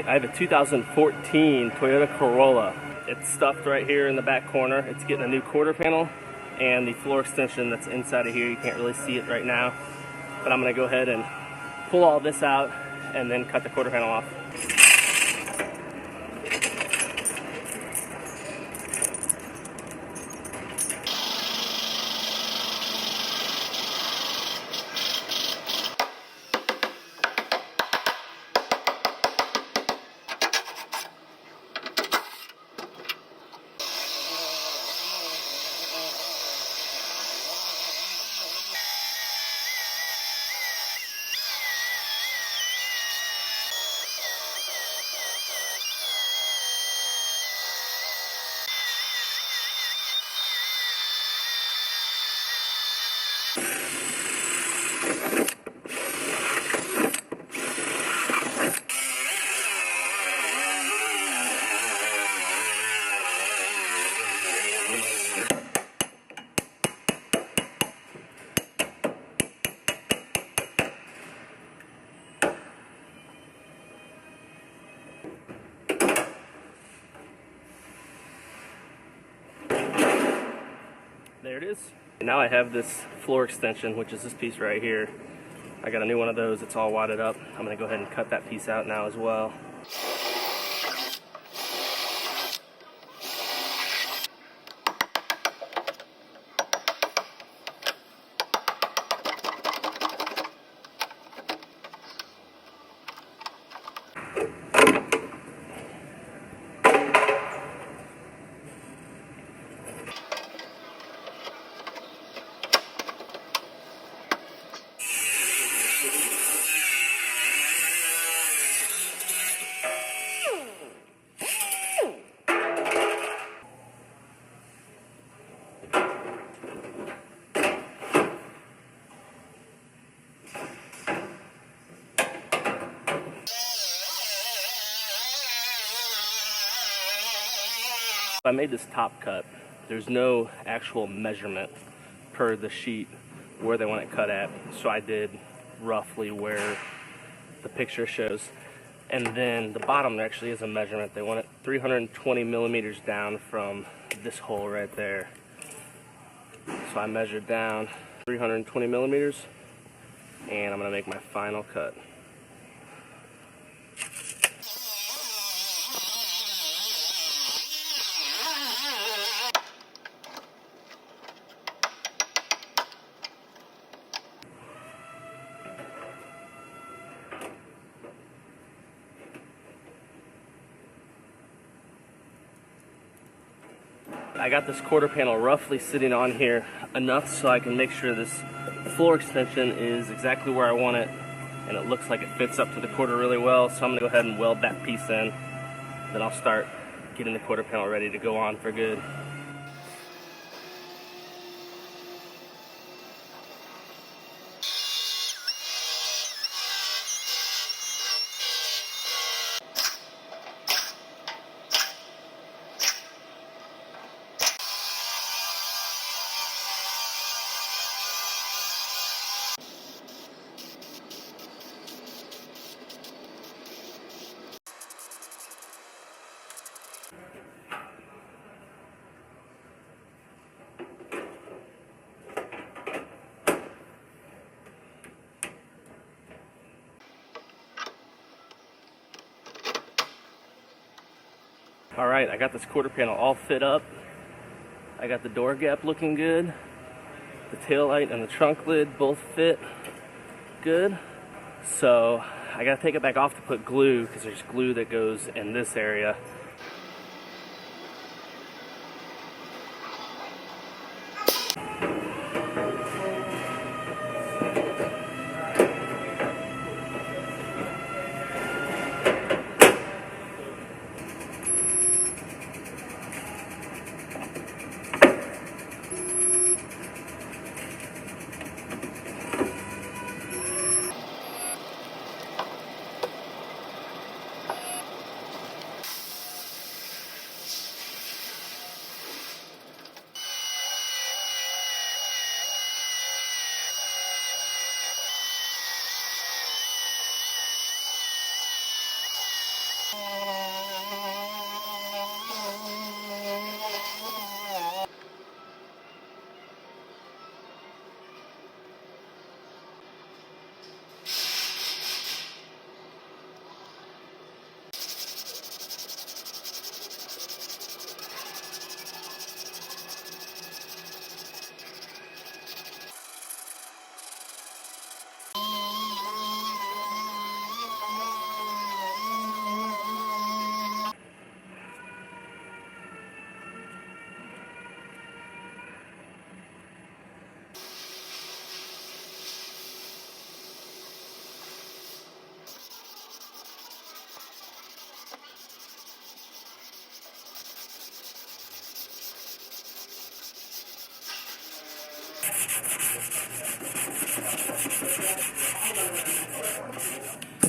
Alright, I have a 2014 Toyota Corolla. It's stuffed right here in the back corner. It's getting a new quarter panel and the floor extension that's inside of here. You can't really see it right now, but I'm going to go ahead and pull all this out and then cut the quarter panel off. There it is. Now I have this floor extension, which is this piece right here. I got a new one of those. It's all wadded up. I'm going to go ahead and cut that piece out now as well. I made this top cut. There's no actual measurement per the sheet where they want it cut at, so I did roughly where the picture shows. And then the bottom there actually is a measurement. They want it 320 millimeters down from this hole right there. So I measured down 320 millimeters, and I'm gonna make my final cut. I got this quarter panel roughly sitting on here enough so I can make sure this floor extension is exactly where I want it, and it looks like it fits up to the quarter really well. So I'm going to go ahead and weld that piece in. Then I'll start getting the quarter panel ready to go on for good. Alright, I got this quarter panel all fit up. I got the door gap looking good. The tail light and the trunk lid both fit good. So I gotta take it back off to put glue, because there's glue that goes in this area.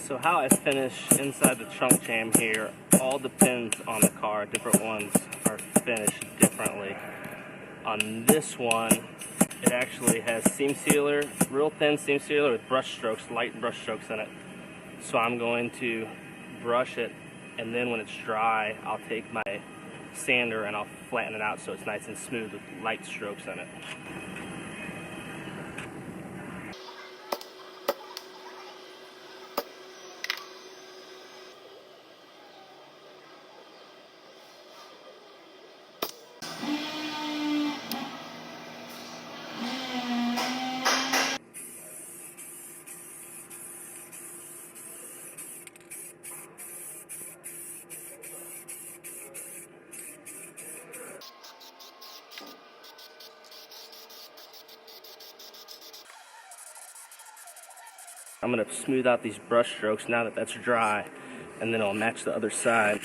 So how I finish inside the trunk jam here all depends on the car. Different ones are finished differently. On this one, it actually has seam sealer, real thin seam sealer with brush strokes, light brush strokes in it. So I'm going to brush it, and then when it's dry, I'll take my sander and I'll flatten it out so it's nice and smooth with light strokes in it. I'm going to smooth out these brush strokes now that that's dry, and then I'll match the other side.